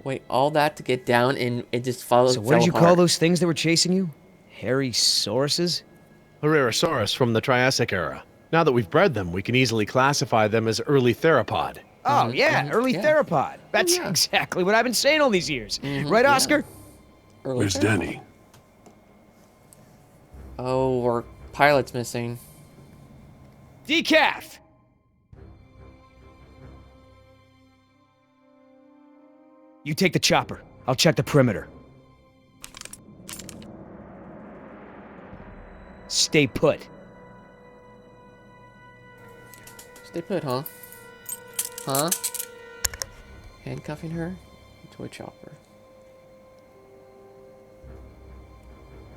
Wait, all that to get down and it just follows. So what did you call those things that were chasing you? Hairy sauruses? Herrerasaurus from the Triassic era. Now that we've bred them, we can easily classify them as early theropod. Oh, yeah, early theropod. That's exactly what I've been saying all these years. Right, Oscar? Where's Danny? Oh, our pilot's missing. Decaf! You take the chopper. I'll check the perimeter. Stay put. Stay put, huh? Huh? Handcuffing her to a chopper.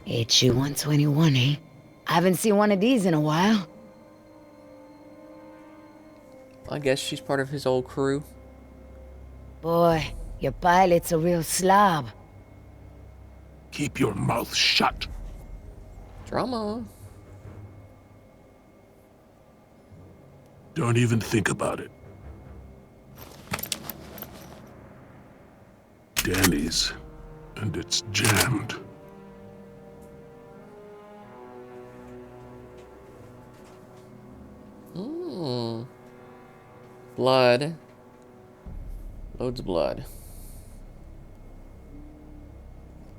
HU-121, eh? I haven't seen one of these in a while. I guess she's part of his old crew. Boy, your pilot's a real slob. Keep your mouth shut. Drama. Don't even think about it. Danny's, and it's jammed. Blood. Loads of blood.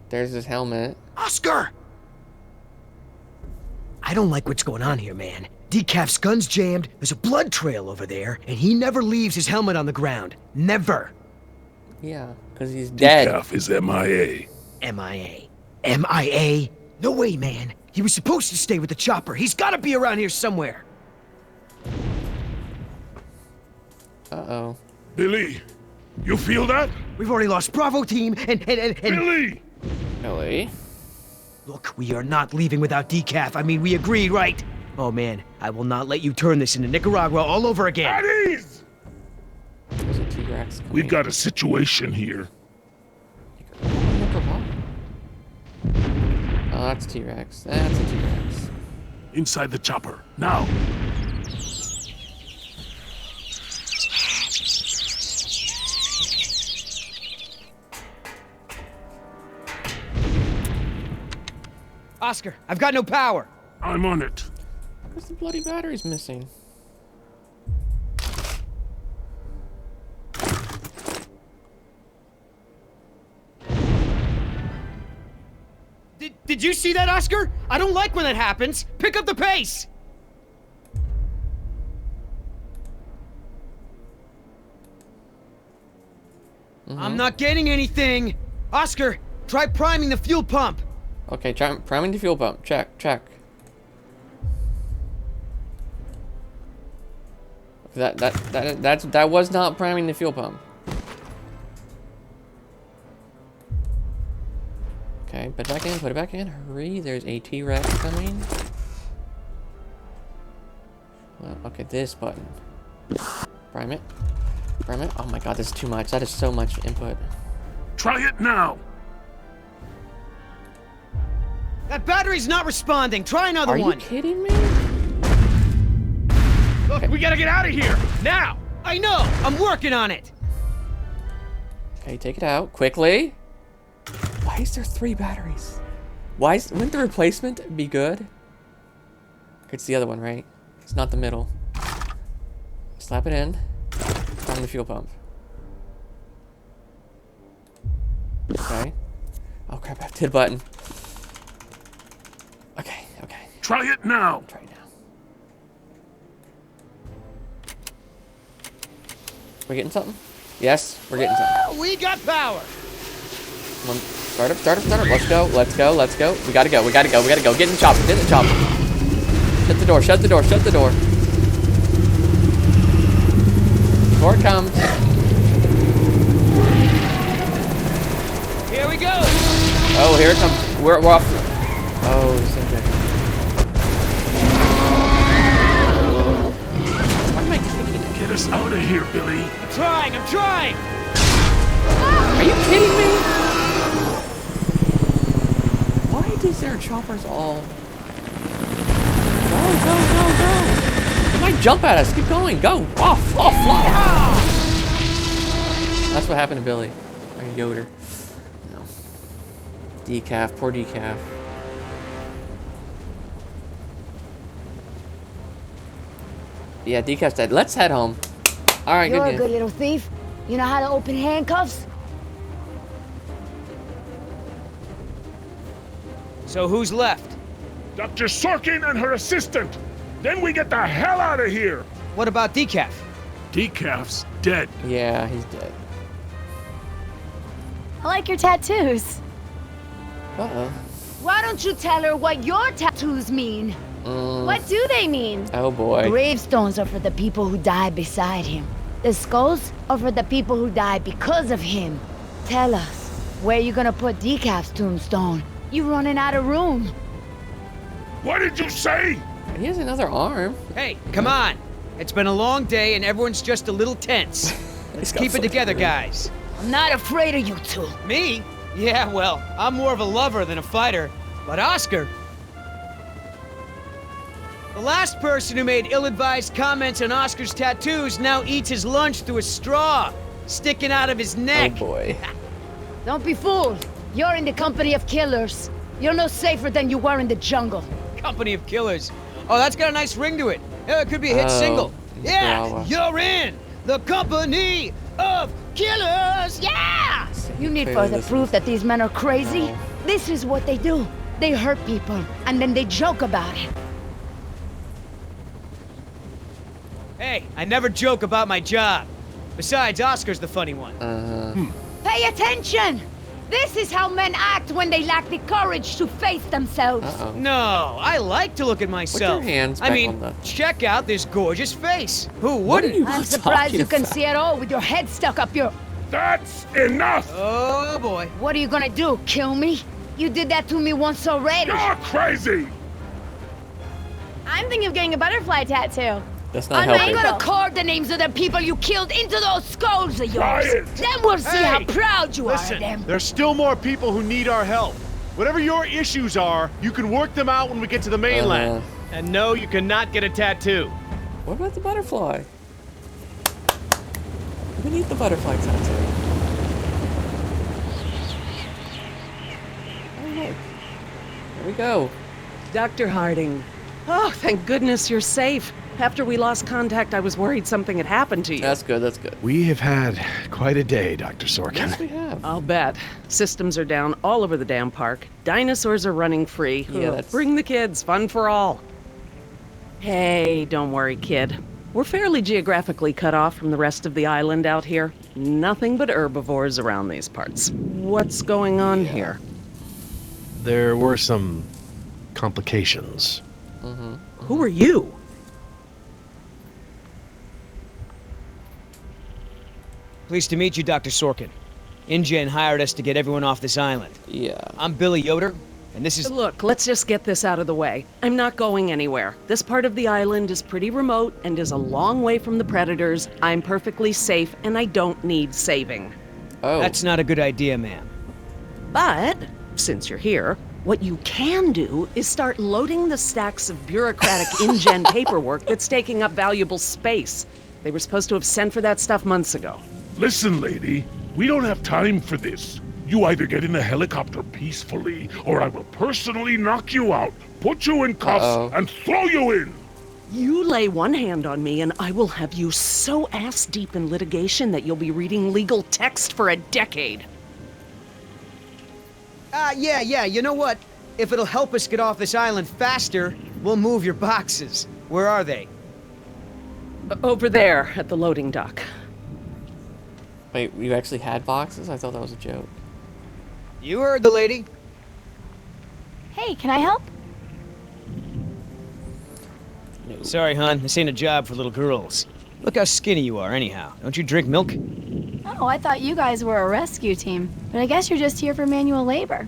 There's his helmet. Oscar! I don't like what's going on here, man. Decaf's gun's jammed, there's a blood trail over there, and he never leaves his helmet on the ground. Never. Yeah, because he's dead. Decaf is MIA. MIA. MIA? No way, man. He was supposed to stay with the chopper. He's gotta be around here somewhere. Uh-oh. Billy, you feel that? We've already lost Bravo team, and... Billy! Ellie? Look, we are not leaving without Decaf. I mean, we agreed, right? Oh, man, I will not let you turn this into Nicaragua all over again. At ease! There's a T-Rex. We've got a situation here. Oh, that's T-Rex. That's a T-Rex. Inside the chopper, now. Oscar, I've got no power. I'm on it. Where's the bloody batteries missing? Did you see that, Oscar? I don't like when that happens. Pick up the pace. I'm not getting anything. Oscar, try priming the fuel pump. Okay, priming the fuel pump. Check. That was not priming the fuel pump. Okay, put it back in. Hurry, there's a T-Rex coming. Well, okay, this button. Prime it. Oh my god, this is too much. That is so much input. Try it now. That battery's not responding. Try another one. Are you kidding me? Look, we gotta get out of here now. I know. I'm working on it. Okay, take it out quickly. Why is there 3 batteries? Wouldn't the replacement be good? It's the other one, right? It's not the middle. Slap it in. Prime the fuel pump. Okay. Oh crap! I hit the button. Okay. Try it now. Try it now. We're getting something? Yes, we're getting something. We got power. Come on. Start up. Let's go. We gotta go. Get in the chopper. Shut the door. Before it comes. Here we go. Oh, here it comes. We're off. Oh, this is good. Why am I kicking it? Get us out of here, Billy. I'm trying. Are you kidding me? Why is there choppers all? Go. They might jump at us. Keep going. Go. Off. Fly. That's what happened to Billy. Or Yoder. No. Decaf, poor Decaf. Yeah, Decaf's dead. Let's head home. Alright, You're good a good news. little thief. You know how to open handcuffs? So who's left? Dr. Sorkin and her assistant. Then we get the hell out of here. What about Decaf? Decaf's dead. Yeah, he's dead. I like your tattoos. Uh-oh. Why don't you tell her what your tattoos mean? What do they mean? Oh boy. Gravestones are for the people who died beside him. The skulls are for the people who died because of him. Tell us, where you gonna put Decaf's tombstone? You running out of room. What did you say? He has another arm. Hey, come on. It's been a long day and everyone's just a little tense. Let's got keep it something together, to do. guys. I'm not afraid of you two. Me? Yeah, well, I'm more of a lover than a fighter. But Oscar... The last person who made ill-advised comments on Oscar's tattoos now eats his lunch through a straw, sticking out of his Oh neck. boy. Don't be fooled. You're in the company of killers. You're no safer than you were in the jungle. Company of killers. Oh, that's got a nice ring to it. Yeah, it could be a hit Oh, single. Yeah, bravo. you're in the company of killers. Yeah! You need Clearly further this proof that these men are crazy? No. This is what they do. They hurt people, and then they joke about it. Hey, I never joke about my job. Besides, Oscar's the funny one. Pay attention! This is how men act when they lack the courage to face themselves. Uh-oh. No, I like to look at myself. hands I back mean, on the- check out this gorgeous face. Who What are wouldn't? you I'm surprised you talking can see at all with your head stuck up your... That's enough. Oh boy. What are you gonna do, kill me? You did that to me once already. You're crazy. I'm thinking of getting a butterfly tattoo. That's not I'm helping. gonna carve the names of the people you killed into those skulls of Try yours. it. Then we'll see how Hey, proud you are Listen, of them. there's still more people who need our help. Whatever your issues are, you can work them out when we get to the mainland. And no, you cannot get a tattoo. What about the butterfly? We need the butterfly tattoo. Oh, look. There we go. Dr. Harding. Oh, thank goodness you're safe. After we lost contact, I was worried something had happened to you. That's good, that's good. We have had quite a day, Dr. Sorkin. Yes, we have. I'll bet. Systems are down all over the damn park. Dinosaurs are running free. Yeah, Ugh, that's- Bring the kids. Fun for all. Hey, don't worry, kid. We're fairly geographically cut off from the rest of the island out here. Nothing but herbivores around these parts. What's going on here? There were some complications. Who are you? Pleased to meet you, Dr. Sorkin. InGen hired us to get everyone off this island. Yeah. I'm Billy Yoder, and this is... Look, let's just get this out of the way. I'm not going anywhere. This part of the island is pretty remote and is a long way from the predators. I'm perfectly safe, and I don't need saving. Oh. That's not a good idea, ma'am. But, since you're here, what you can do is start loading the stacks of bureaucratic InGen paperwork that's taking up valuable space. They were supposed to have sent for that stuff months ago. Listen, lady. We don't have time for this. You either get in the helicopter peacefully, or I will personally knock you out, put you in cuffs, Uh-oh. and throw you in. You lay one hand on me and I will have you so ass-deep in litigation that you'll be reading legal text for a decade. Yeah, you know what? If it'll help us get off this island faster, we'll move your boxes. Where are they? Over there at the loading dock. Wait, you actually had boxes? I thought that was a joke. You heard the lady. Hey, can I help? No. Sorry, hon, this ain't a job for little girls. Look how skinny you are, anyhow. Don't you drink milk? Oh, I thought you guys were a rescue team, but I guess you're just here for manual labor.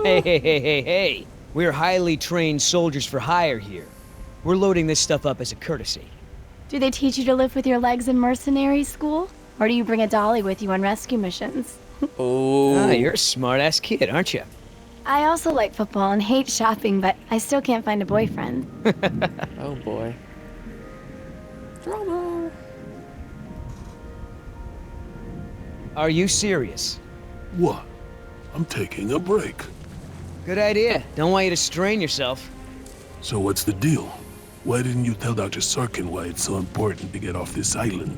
Hey. We're highly trained soldiers for hire here. We're loading this stuff up as a courtesy. Do they teach you to live with your legs in mercenary school? Or do you bring a dolly with you on rescue missions? Oh. Ah, you're a smart-ass kid, aren't you? I also like football and hate shopping, but I still can't find a boyfriend. Oh boy. Drama. Are you serious? What? I'm taking a break. Good idea. Don't want you to strain yourself. So what's the deal? Why didn't you tell Dr. Sorkin why it's so important to get off this island?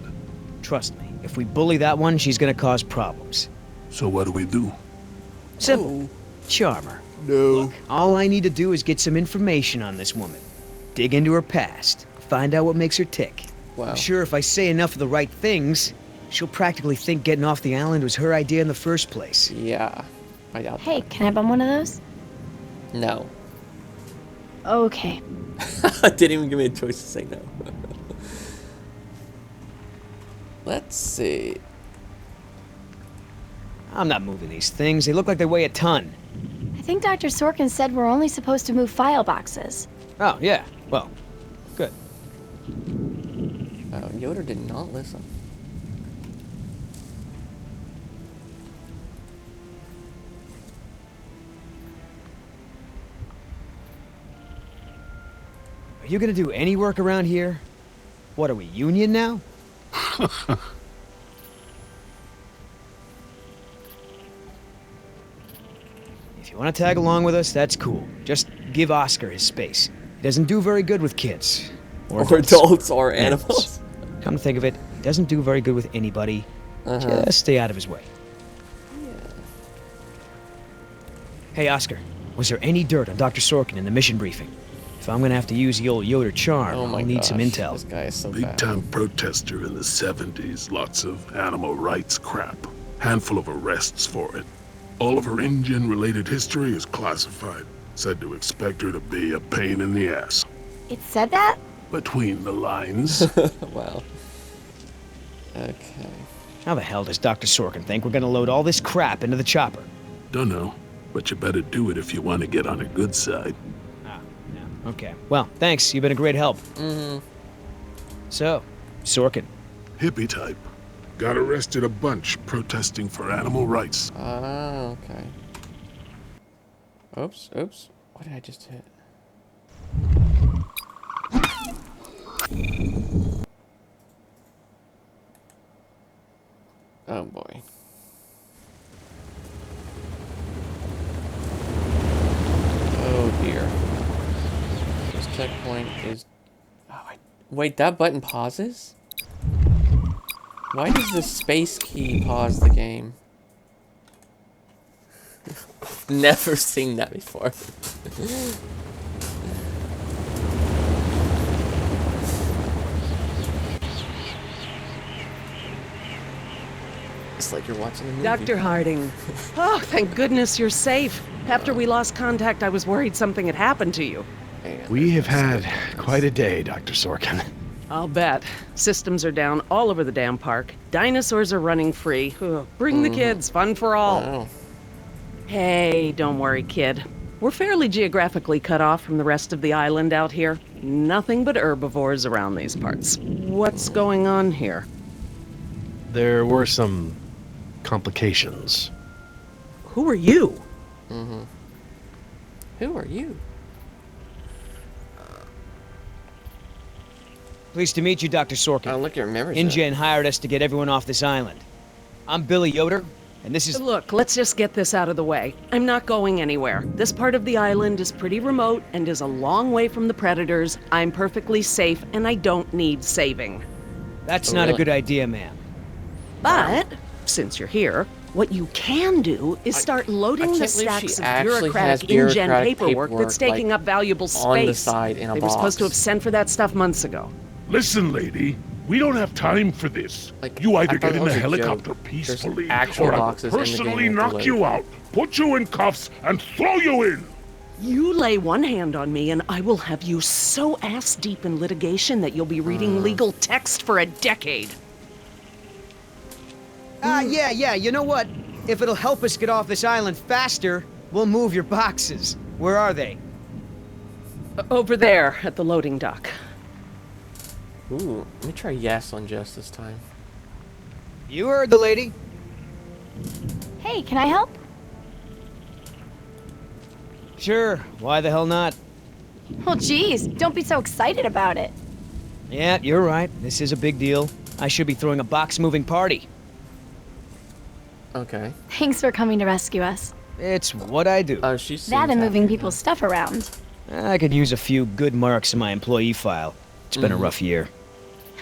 Trust me, if we bully that one, she's gonna cause problems. So what do we do? Simple. Charm her. No. Look, all I need to do is get some information on this woman. Dig into her past. Find out what makes her tick. Wow. I'm sure if I say enough of the right things, she'll practically think getting off the island was her idea in the first place. Yeah. I doubt Hey, can I bum one of those? that. No. Okay. Didn't even give me a choice to say no. Let's see. I'm not moving these things. They look like they weigh a ton. I think Dr. Sorkin said we're only supposed to move file boxes. Oh, yeah. Well, good. Oh, Yoder did not listen. Are you gonna do any work around here? What, are we union now? If you want to tag along with us, that's cool. Just give Oscar his space. He doesn't do very good with kids. Or adults or animals. Come to think of it, he doesn't do very good with anybody. Just stay out of his way. Hey, Oscar, was there any dirt on Dr. Sorkin in the mission briefing? If I'm gonna have to use the old Yoder charm, Oh my I'll need some gosh, intel. This guy is so Big bad. time protester in the 70s. Lots of animal rights crap. Handful of arrests for it. All of her InGen related history is classified. Said to expect her to be a pain in the ass. It said that? Between the lines. Wow. Okay. How the hell does Dr. Sorkin think we're gonna load all this crap into the chopper? Dunno, but you better do it if you want to get on a good side. Okay. Well, thanks. You've been a great help. So, Sorkin. Hippie type. Got arrested a bunch protesting for animal rights. Ah, okay. Oops, oops. What did I just hit? Oh boy. Oh dear. This checkpoint is... Oh, wait, that button pauses? Why does the space key pause the game? Never seen that before. It's like you're watching a movie. Dr. Harding. Oh, thank goodness you're safe. After we lost contact, I was worried something had happened to you. Man, We have had quite a day, Dr. Sorkin. I'll bet. Systems are down all over the damn park. Dinosaurs are running free. Ugh, bring the kids, fun for all. wow. Hey, don't worry, kid. We're fairly geographically cut off from the rest of the island out here. Nothing but herbivores around these parts. What's going on here? There were some complications. Who are you? Who are you? Pleased to meet you, Dr. Sorkin. Oh, look, it remembers that. InGen hired us to get everyone off this island. I'm Billy Yoder, and this is... Look, let's just get this out of the way. I'm not going anywhere. This part of the island is pretty remote and is a long way from the predators. I'm perfectly safe, and I don't need saving. That's Oh, not a really? good idea, ma'am. But, since you're here, what you can do is start loading I the can't believe stacks she of actually has bureaucratic InGen bureaucratic paperwork that's taking like, up valuable space. on the side in a They were supposed to box. have sent for that stuff months ago. Listen, lady, we don't have time for this. Like, You I either thought get it in was the a joke. helicopter There's peacefully, actual or I will boxes in the game personally you have to knock you load. out, put you in cuffs, and throw you in. You lay one hand on me and I will have you so ass deep in litigation that you'll be reading legal text for a decade. Yeah, you know what? If it'll help us get off this island faster, we'll move your boxes. Where are they? Over there at the loading dock. Ooh, let me try yes on Jess this time. You heard the lady. Hey, can I help? Sure, why the hell not? Oh, geez, don't be so excited about it. Yeah, you're right. This is a big deal. I should be throwing a box-moving party. Okay. Thanks for coming to rescue us. It's what I do. Oh, she's That and moving people's stuff around. I could use a few good marks in my employee file. It's been a rough year.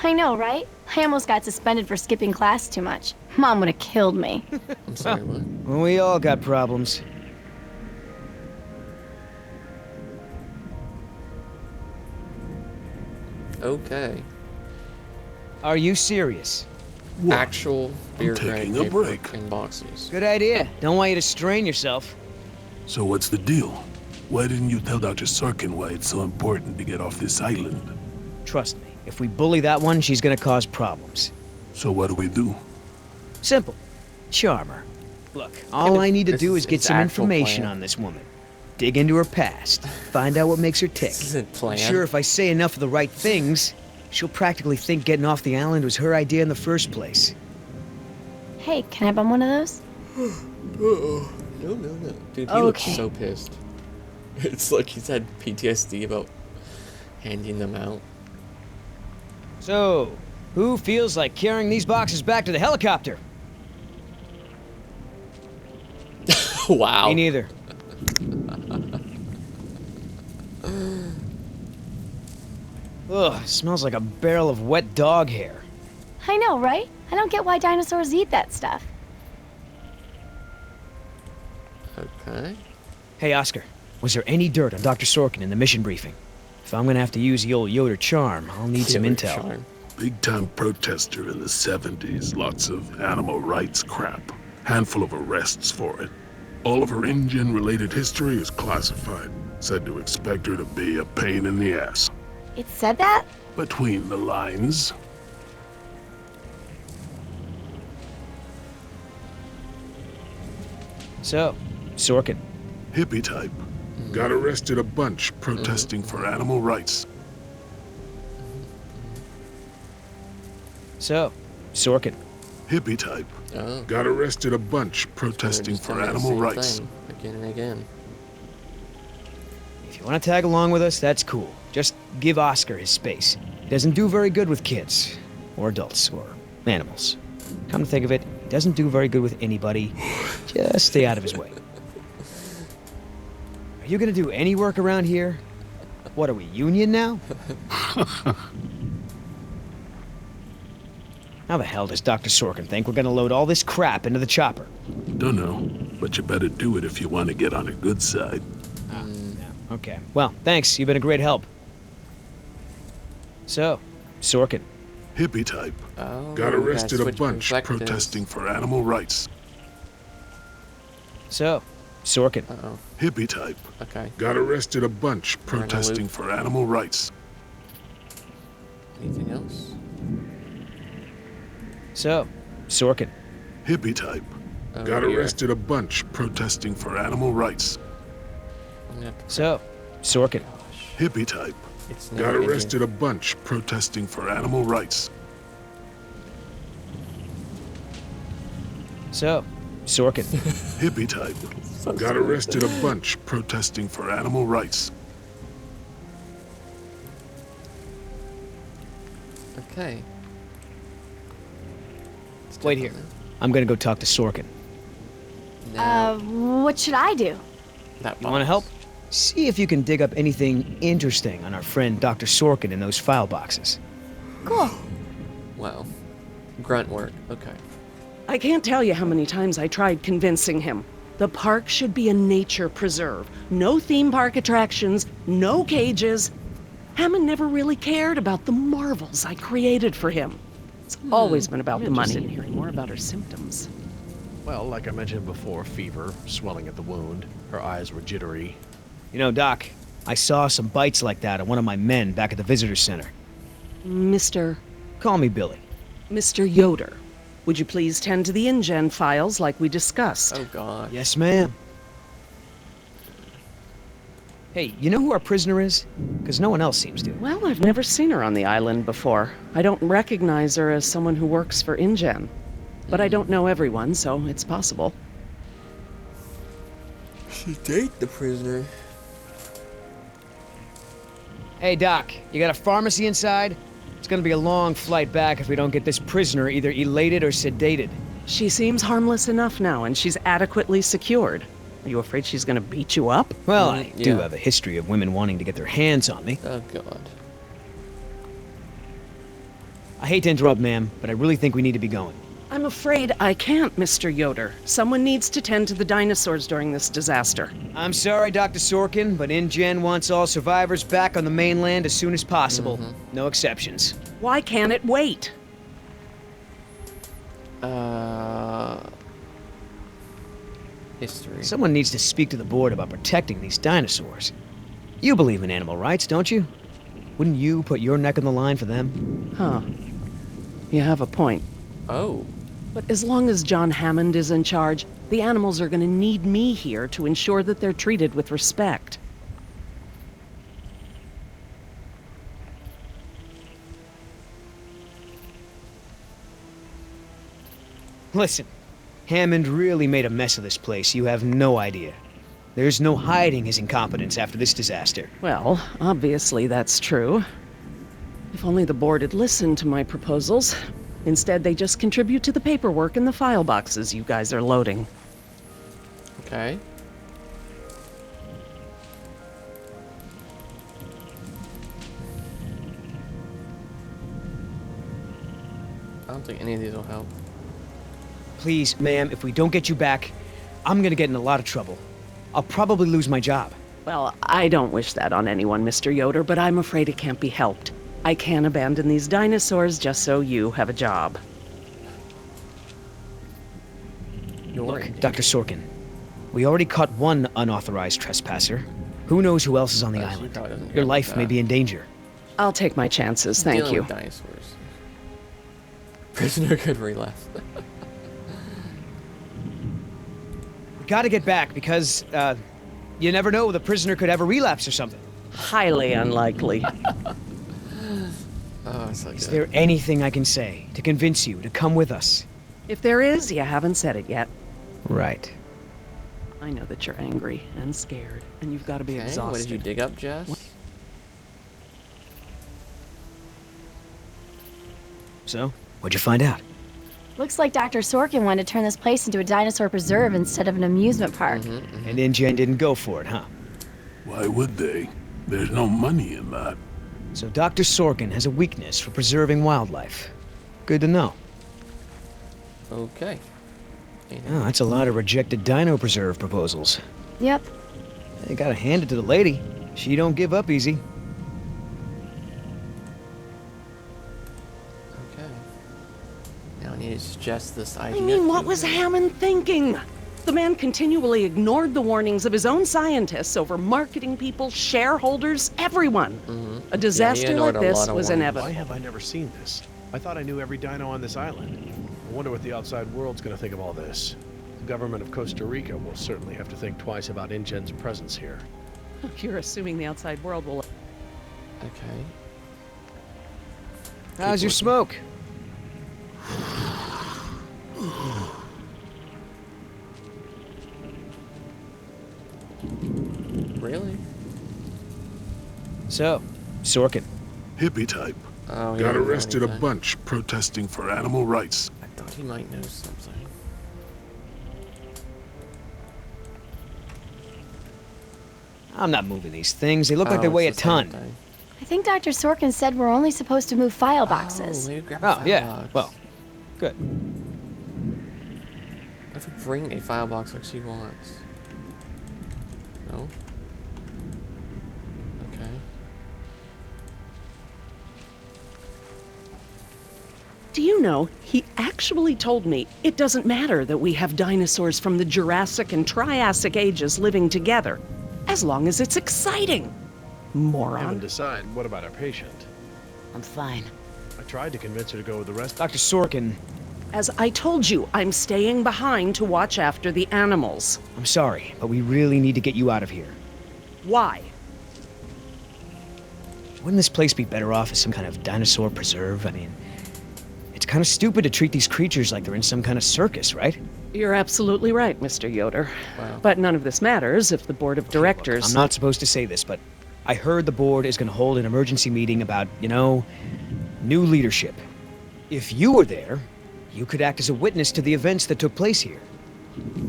I know, right? I almost got suspended for skipping class too much. Mom would have killed me. I'm sorry, what? Well, we all got problems. Okay. Are you serious? Actual beer taking grade a break. paper in boxes. Good idea. Don't want you to strain yourself. So what's the deal? Why didn't you tell Dr. Sorkin why it's so important to get off this island? Trust me, if we bully that one, she's gonna cause problems. So what do we do? Simple. Charm her. Look, all I need to This do is is get his some actual information plan. on this woman. Dig into her past. Find out what makes her tick. This isn't I'm planned. sure if I say enough of the right things, she'll practically think getting off the island was her idea in the first place. Hey, can I bum one of those? No. Dude, he looks Okay. so pissed. It's like he's had PTSD about handing them out. So, who feels like carrying these boxes back to the helicopter? Wow. Me neither. Ugh, smells like a barrel of wet dog hair. I know, right? I don't get why dinosaurs eat that stuff. Okay. Hey, Oscar, was there any dirt on Dr. Sorkin in the mission briefing? If I'm gonna have to use the old Yoder charm, I'll need some Yoder intel. charm. Big-time protester in the 70s. Lots of animal rights crap. Handful of arrests for it. All of her InGen-related history is classified. Said to expect her to be a pain in the ass. It said that? Between the lines. So, Sorkin. Hippie type. Got arrested a bunch protesting for animal rights. So, Sorkin. Hippie type. Oh. Got arrested a bunch protesting Just for telling the animal same rights. thing again and again. If you want to tag along with us, that's cool. Just give Oscar his space. He doesn't do very good with kids, or adults, or animals. Come to think of it, he doesn't do very good with anybody. Just stay out of his way. Are you gonna do any work around here? What are we, union now? How the hell does Dr. Sorkin think we're gonna load all this crap into the chopper? Dunno, but you better do it if you want to get on a good side. Okay. Well, thanks. You've been a great help. So, Sorkin. Hippie type. Oh, Got we gotta arrested a switch bunch perspectives. protesting for animal rights. So, Sorkin. Uh-oh. Hippie type. Okay. Got arrested a bunch We're in a protesting loop. for animal rights. Anything else? So, Sorkin. Hippie type. Oh, Got dear. arrested a bunch protesting for animal rights. I'm gonna have to- So, Sorkin. Hippie type. It's Got never ending. arrested a bunch protesting for animal rights. So, Sorkin. Hippie type. So Got stupid. arrested a bunch protesting for animal rights. Okay. Wait here. I'm gonna go talk to Sorkin. Now, What should I do? that You wanna box. help? See if you can dig up anything interesting on our friend Dr. Sorkin in those file boxes. Cool. Wow. Grunt work. Okay. I can't tell you how many times I tried convincing him. The park should be a nature preserve. No theme park attractions, no cages. Hammond never really cared about the marvels I created for him. It's always been about the money. I'm hearing more about her symptoms. Well, like I mentioned before, fever, swelling at the wound. Her eyes were jittery. You know, Doc, I saw some bites like that on one of my men back at the visitor center. Mr. Call me Billy. Yoder, would you please tend to the InGen files like we discussed? Oh god. Yes, ma'am. Hey, you know who our prisoner is? Because no one else seems to. Well, I've never seen her on the island before. I don't recognize her as someone who works for InGen. But I don't know everyone, so it's possible. She date the prisoner. Hey, Doc, you got a pharmacy inside? It's gonna be a long flight back if we don't get this prisoner either elated or sedated. She seems harmless enough now, and she's adequately secured. Are you afraid she's gonna beat you up? Well, I do yeah. have a history of women wanting to get their hands on me. Oh, God. I hate to interrupt, ma'am, but I really think we need to be going. I'm afraid I can't, Mr. Yoder. Someone needs to tend to the dinosaurs during this disaster. I'm sorry, Dr. Sorkin, but InGen wants all survivors back on the mainland as soon as possible. No exceptions. Why can't it wait? History. Someone needs to speak to the board about protecting these dinosaurs. You believe in animal rights, don't you? Wouldn't you put your neck on the line for them? Huh. You have a point. Oh. But as long as John Hammond is in charge, the animals are going to need me here to ensure that they're treated with respect. Listen, Hammond really made a mess of this place. You have no idea. There's no hiding his incompetence after this disaster. Well, obviously that's true. If only the board had listened to my proposals. Instead, they just contribute to the paperwork in the file boxes you guys are loading. Okay. I don't think any of these will help. Please, ma'am, if we don't get you back, I'm gonna get in a lot of trouble. I'll probably lose my job. Well, I don't wish that on anyone, Mr. Yoder, but I'm afraid it can't be helped. I can't abandon these dinosaurs just so you have a job. Look, Dr. Sorkin, we already caught one unauthorized trespasser. Who knows who else is on the Well, she island? probably doesn't care Your about life may that. be in danger. I'll take my chances, thank Dealing you. with dinosaurs. Prisoner could relapse. We gotta get back because, you never know, the prisoner could have a relapse or something. Highly unlikely. Oh, it's so Is good. there anything I can say to convince you to come with us? If there is, you haven't said it yet. Right. I know that you're angry and scared, and you've got to be Okay, exhausted. what did you dig up, Jess? So, what'd you find out? Looks like Dr. Sorkin wanted to turn this place into a dinosaur preserve instead of an amusement park. And InGen didn't go for it, huh? Why would they? There's no money in that. So Dr. Sorkin has a weakness for preserving wildlife. Good to know. Okay. Oh, that's a lot of rejected dino preserve proposals. Yep. You gotta hand it to the lady. She don't give up easy. Okay. Now I need to suggest this I idea. mean, what to was her. Hammond thinking? The man continually ignored the warnings of his own scientists over marketing people, shareholders, everyone. A disaster ignored like a this lot of was warnings. Why inevitable. have I never seen this? I thought I knew every dino on this island. I wonder what the outside world's gonna think of all this. The government of Costa Rica will certainly have to think twice about InGen's presence here. You're assuming the outside world will... Okay. How's your smoke? Really? So, Sorkin. Hippie type. Oh, he Got didn't know arrested a anything. bunch protesting for animal rights. I thought he might know something. I'm not moving these things. They look like Oh, they weigh a it's the same ton. thing. I think Dr. Sorkin said we're only supposed to move file boxes. Oh, maybe grab a Oh, file yeah. box. Well, good. I have to bring a file box like she wants. No? Okay. Do you know, he actually told me it doesn't matter that we have dinosaurs from the Jurassic and Triassic ages living together, as long as it's exciting. Haven't Moron. decided. What about our patient? I'm fine. I tried to convince her to go with the rest. Dr. Sorkin, As I told you, I'm staying behind to watch after the animals. I'm sorry, but we really need to get you out of here. Why? Wouldn't this place be better off as some kind of dinosaur preserve? I mean, it's kind of stupid to treat these creatures like they're in some kind of circus, right? You're absolutely right, Mr. Yoder. Wow. But none of this matters if the board of directors... I'm not supposed to say this, but I heard the board is going to hold an emergency meeting about, new leadership. If you were there, You could act as a witness to the events that took place here.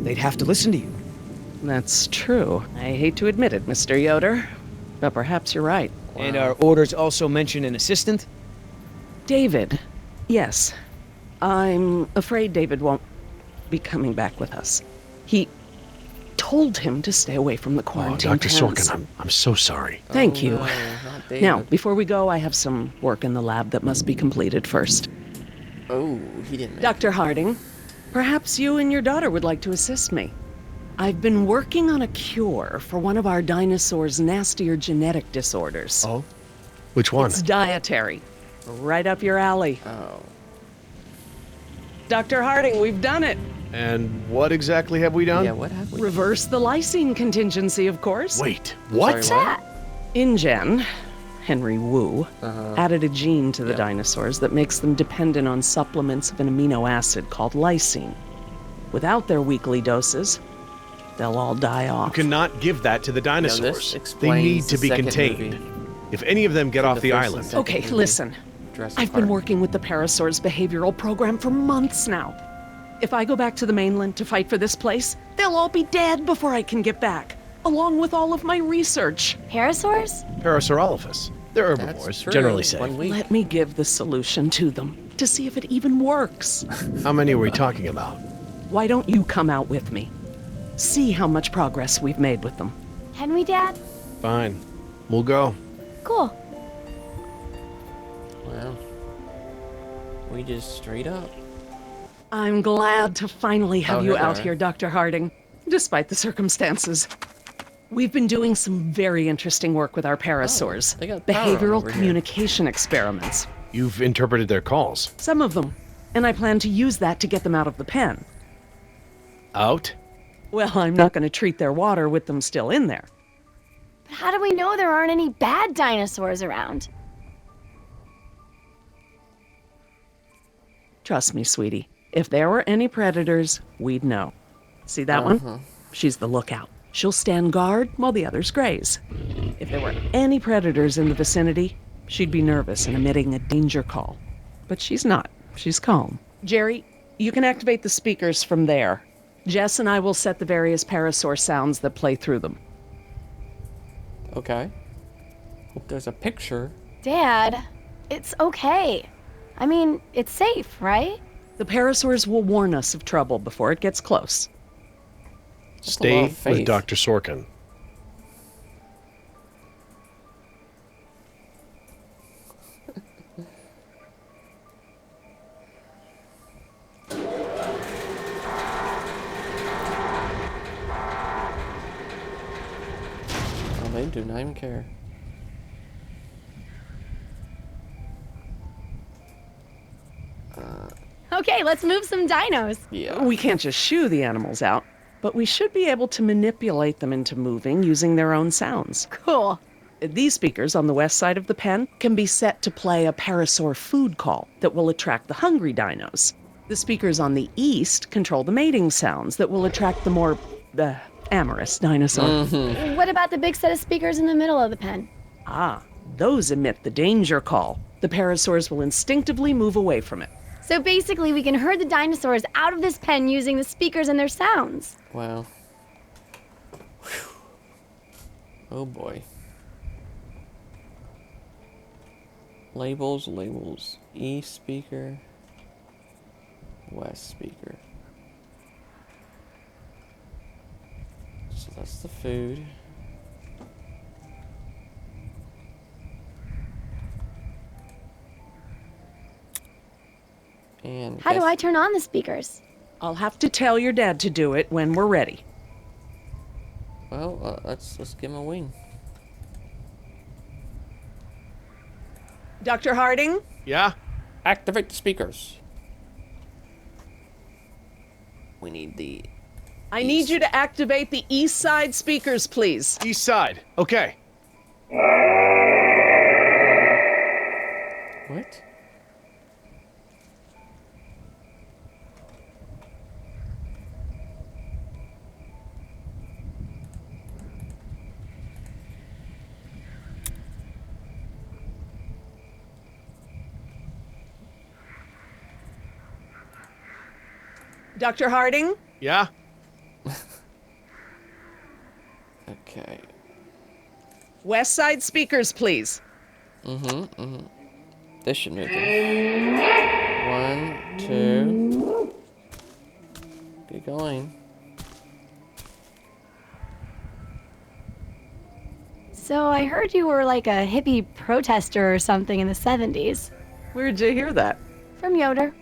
They'd have to listen to you. That's true. I hate to admit it, Mr. Yoder, but perhaps you're right. And our orders also mention an assistant? David. Yes. I'm afraid David won't be coming back with us. He told him to stay away from the Oh, quarantine Dr. tents. Sorkin, I'm so sorry. Thank you. No, not David. Now, before we go, I have some work in the lab that must be completed first. Oh, he didn't make Dr. Harding, perhaps you and your daughter would like to assist me. I've been working on a cure for one of our dinosaurs' nastier genetic disorders. Oh? Which one? It's dietary. Right up your alley. Oh. Dr. Harding, we've done it. And what exactly have we done? Yeah, what happened? Reverse the lysine contingency, of course. Wait, what? Sorry, what? InGen, Henry Wu, added a gene to the Yep. dinosaurs that makes them dependent on supplements of an amino acid called lysine. Without their weekly doses, they'll all die You off. cannot give that to the dinosaurs. this They explains need the to be second contained. movie. If any of them get So off the the first and island, second Okay, movie, listen. Jurassic I've been Park. working with the Parasaur's behavioral program for months now. If I go back to the mainland to fight for this place, they'll all be dead before I can get back, along with all of my research. Parasaurs? Parasaurolophus. They're That's herbivores, true. generally safe. 1 week. Let me give the solution to them to see if it even works. How many are we talking about? Why don't you come out with me? See how much progress we've made with them. Can we, Dad? Fine. We'll go. Cool. Wow. We just straight up. I'm glad to finally have Oh, you here they out are. here, Dr. Harding, despite the circumstances. We've been doing some very interesting work with our parasaurs. they got power Behavioral over here. communication experiments. You've interpreted their calls. Some of them. And I plan to use that to get them out of the pen. Out? Well, I'm not going to treat their water with them still in there. But how do we know there aren't any bad dinosaurs around? Trust me, sweetie. If there were any predators, we'd know. See that one? She's the lookout. She'll stand guard while the others graze. If there were any predators in the vicinity, she'd be nervous and emitting a danger call. But she's not. She's calm. Jerry, you can activate the speakers from there. Jess and I will set the various parasaur sounds that play through them. Okay. Hope there's a picture. Dad, it's okay. I mean, it's safe, right? The parasaurs will warn us of trouble before it gets close. That's a Stay lot of with faith. Dr. Sorkin. Oh, they do not even care. Okay, let's move some dinos. Yeah. We can't just shoo the animals out, but we should be able to manipulate them into moving using their own sounds. Cool. These speakers on the west side of the pen can be set to play a parasaur food call that will attract the hungry dinos. The speakers on the east control the mating sounds that will attract the more amorous dinosaur. What about the big set of speakers in the middle of the pen? Ah, those emit the danger call. The parasaurs will instinctively move away from it. So basically, we can herd the dinosaurs out of this pen using the speakers and their sounds. Wow. Whew. Oh boy. Labels, labels. East speaker. West speaker. So that's the food. And How do guess- I turn on the speakers? I'll have to tell your dad to do it when we're ready. Well, let's give him a wing. Dr. Harding? Yeah? Activate the speakers. We need the. I need you to activate the east side speakers, please. East side. Okay. What? Dr. Harding? Yeah? Okay. West Side speakers, please. This should move them. 1, 2. Get going. So I heard you were like a hippie protester or something in the 70s. Where'd you hear that? From Yoder.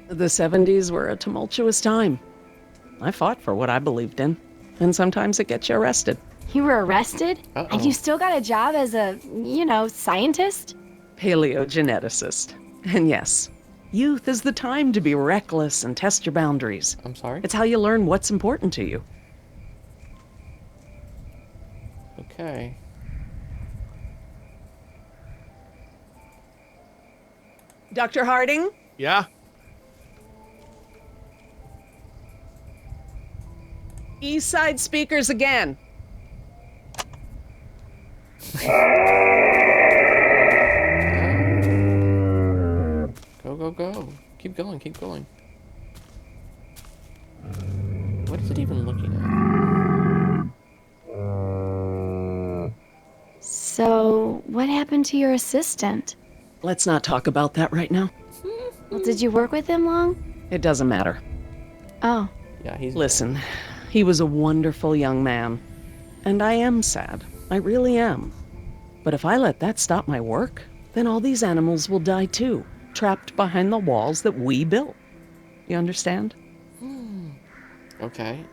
The 70s were a tumultuous time. I fought for what I believed in, and sometimes it gets you arrested. You were arrested? Uh-oh. And you still got a job as a, scientist? Paleogeneticist. And yes, youth is the time to be reckless and test your boundaries. I'm sorry? It's how you learn what's important to you. Okay. Dr. Harding? Yeah? East Side speakers again. Go, go, go. Keep going, keep going. What is it even looking at? So, what happened to your assistant? Let's not talk about that right now. Well, did you work with him long? It doesn't matter. Oh. Yeah, he's... Listen, he was a wonderful young man. And I am sad. I really am. But if I let that stop my work, then all these animals will die too, trapped behind the walls that we built. You understand? Okay.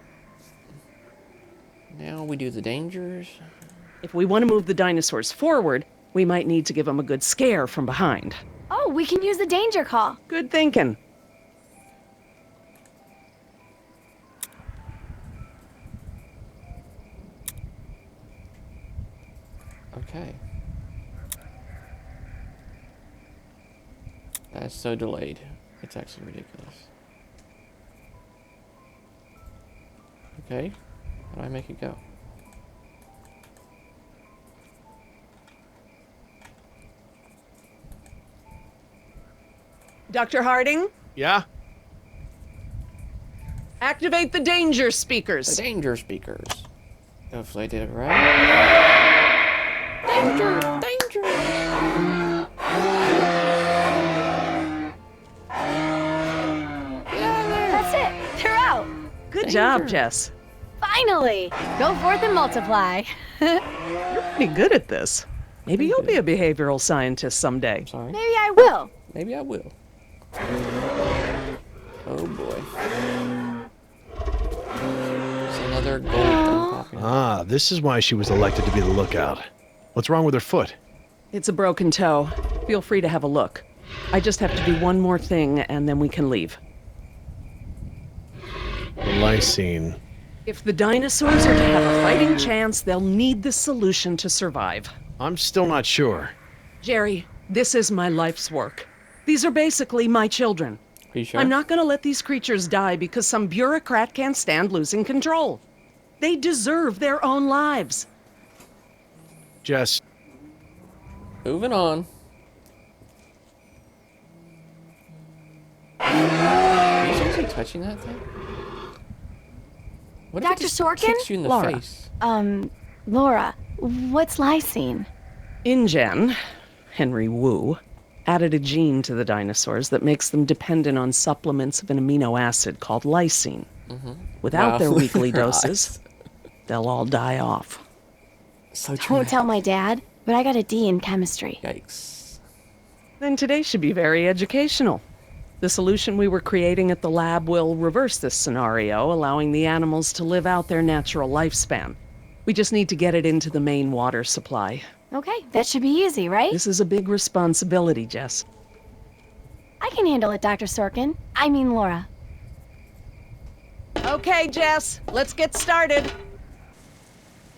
Now we do the dangers. If we want to move the dinosaurs forward, we might need to give them a good scare from behind. Oh, we can use the danger call. Good thinking. Okay. That is so delayed. It's actually ridiculous. Okay. How do I make it go? Dr. Harding, Yeah? activate the danger The speakers. danger speakers. Hopefully I did it right. Danger! Danger! That's it. They're out. Good job, Jess. Finally. Go forth and multiply. Pretty good at this. Maybe you'll be a behavioral scientist someday. Sorry. Maybe I will. Maybe I will. Oh boy. It's another gold thing popping up. Ah, this is why she was elected to be the lookout. What's wrong with her foot? It's a broken toe. Feel free to have a look. I just have to do one more thing, and then we can leave. The lysine. If the dinosaurs are to have a fighting chance, they'll need this solution to survive. I'm still not sure. Jerry, this is my life's work. These are basically my children. Are you sure? I'm not going to let these creatures die because some bureaucrat can't stand losing control. They deserve their own lives. Jess, Moving on. Are you seriously touching that thing? What if it Dr. just Sorkin? kicks you in the Laura. face? Laura, what's lysine? InGen, Henry Wu, added a gene to the dinosaurs that makes them dependent on supplements of an amino acid called lysine. Without Wow. their weekly Your doses, eyes. they'll all die off. So Don't dramatic. tell my dad, but I got a D in chemistry. Yikes. Then today should be very educational. The solution we were creating at the lab will reverse this scenario, allowing the animals to live out their natural lifespan. We just need to get it into the main water supply. Okay, that should be easy, right? This is a big responsibility, Jess. I can handle it, Dr. Sorkin. I mean Laura. Okay, Jess, let's get started.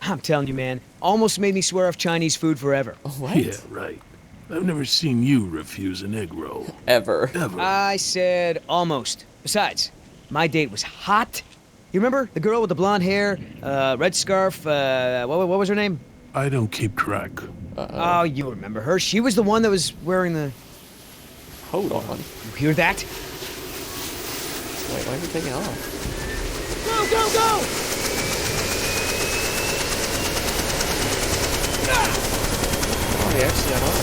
I'm telling you, man, almost made me swear off Chinese food forever. What? Yeah, right. I've never seen you refuse an egg roll. Ever. Ever. I said almost. Besides, my date was hot. You remember the girl with the blonde hair, red scarf? What was her name? I don't keep track. Oh, you remember her? She was the one that was wearing the. Hold on. You hear that? Wait, Why is he taking off? Go, go, go! Oh, he actually got off.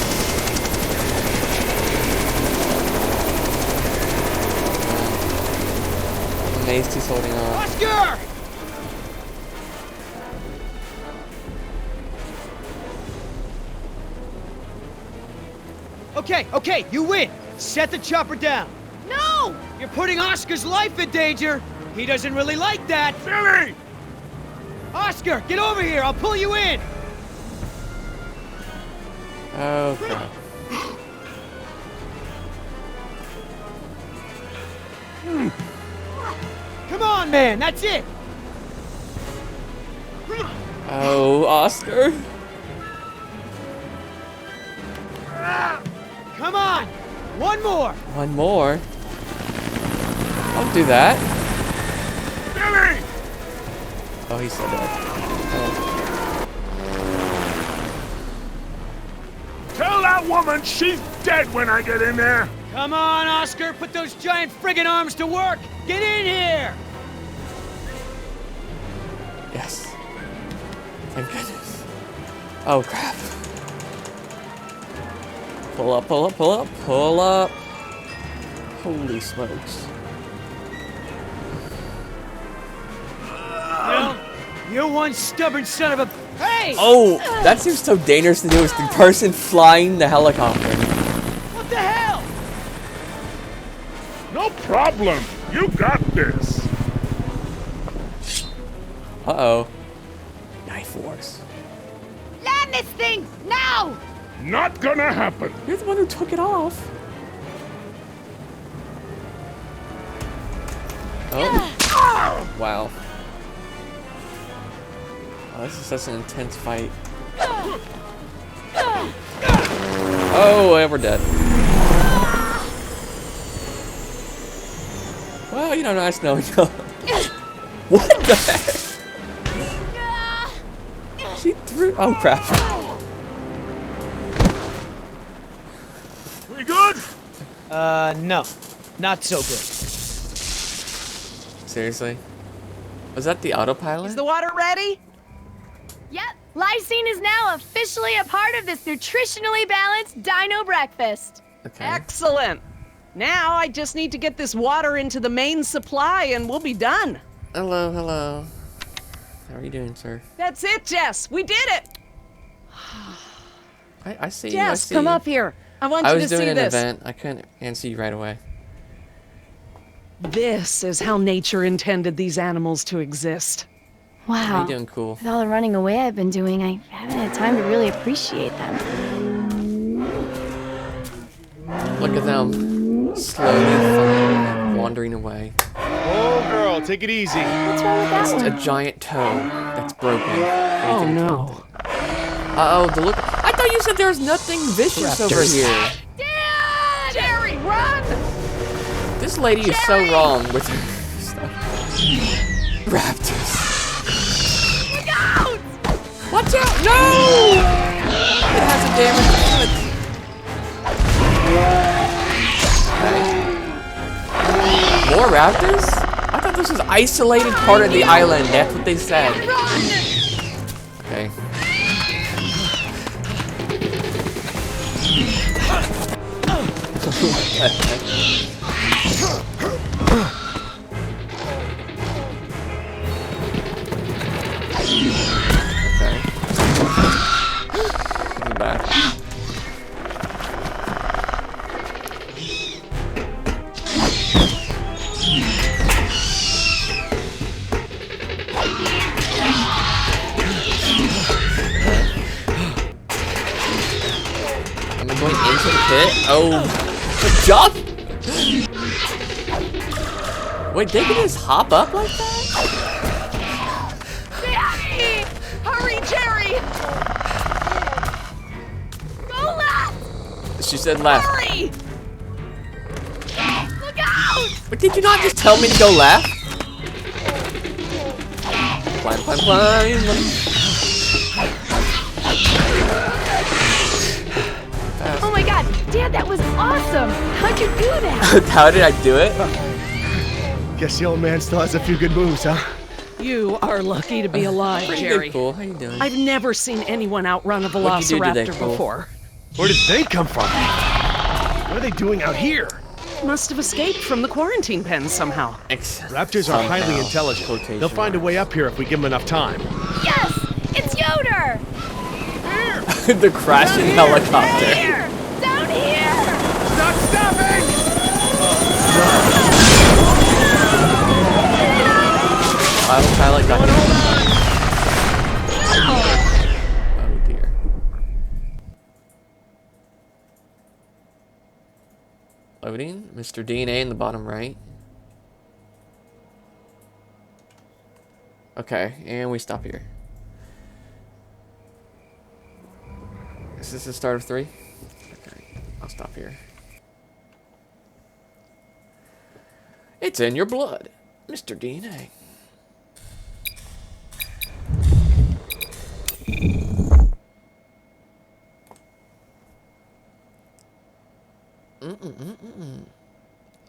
I'm amazed he's holding on. Oscar! Okay, you win. Set the chopper down. No! You're putting Oscar's life in danger. He doesn't really like that. Billy! Oscar, get over here. I'll pull you in. Oh, crap. Come on, man. That's it. Oh, Oscar. Come on. One more. One more. Don't do that. Billy! Oh, he's so dead. Tell that woman she's dead when I get in there! Come on, Oscar. Put those giant friggin' arms to work. Get in here. Yes. Thank goodness. Oh, crap. Pull up, pull up, pull up, pull up. Holy smokes. You're one stubborn son of a... Hey! Oh, that seems so dangerous to do with the person flying the helicopter. What the hell? No problem! You got this! Uh-oh. Knife wars. Land this thing now! Not gonna happen! You're the one who took it off. Oh. Wow. Oh, this is such an intense fight. Oh, and we're dead. Well, you know, nice knowing you. What the heck? She threw. Oh, crap. We good? No. Not so good. Seriously? Was that the autopilot? Is the water ready? Yep, lysine is now officially a part of this nutritionally balanced dino breakfast. Okay. Excellent. Now I just need to get this water into the main supply and we'll be done. Hello, hello. How are you doing, sir? That's it, Jess. We did it. I see you. I Jess, see come you. up here. I want I you was to doing see an this. event. I couldn't answer you right away. This is how nature intended these animals to exist. How Wow. you doing, cool? With all the running away I've been doing, I haven't had time to really appreciate them. Look at them. Slowly wandering away. Oh, girl, take it easy. What's wrong with that It's a one? giant toe that's broken. Oh no. Uh-oh, the look. I thought you said there was nothing vicious over Raptors. here. Dad! Jerry, run! This lady is so wrong with her stuff. Raptors. Look out! Watch out! No! It has a damaged foot. Okay. More raptors? I thought this was isolated part of the island. That's what they said. Okay. Okay. Coming back. Am I going into the pit? Oh, jump! Wait, they can just hop up like that? Daddy! Hurry, Jerry! Go left! She said left. Hurry! Look out! But did you not just tell me to go left? Climb, climb, climb. Oh my god, Dad, that was awesome! How'd you do that? How did I do it? Guess the old man still has a few good moves, huh? You are lucky to be alive, Pretty Jerry. good, Cool. How you doing? I've never seen anyone outrun a What'd you do today, velociraptor Cole? before. Where did they come from? What are they doing out here? Must have escaped from the quarantine pen somehow. Raptors are highly Somehow. intelligent. Quotation They'll find a way up here if we give them enough time. Yes! It's Yoder! The crashing helicopter. Here! Down here! Not stopping! Autopilot got hit. Oh dear. Loading. Mr. DNA in the bottom right. Okay, and we stop here. Is this the start of 3? Okay, I'll stop here. It's in your blood, Mr. DNA.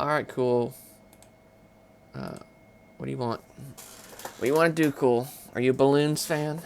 Alright, Cool. What do you want? What do you want to do, Cool? Are you a Balloons fan?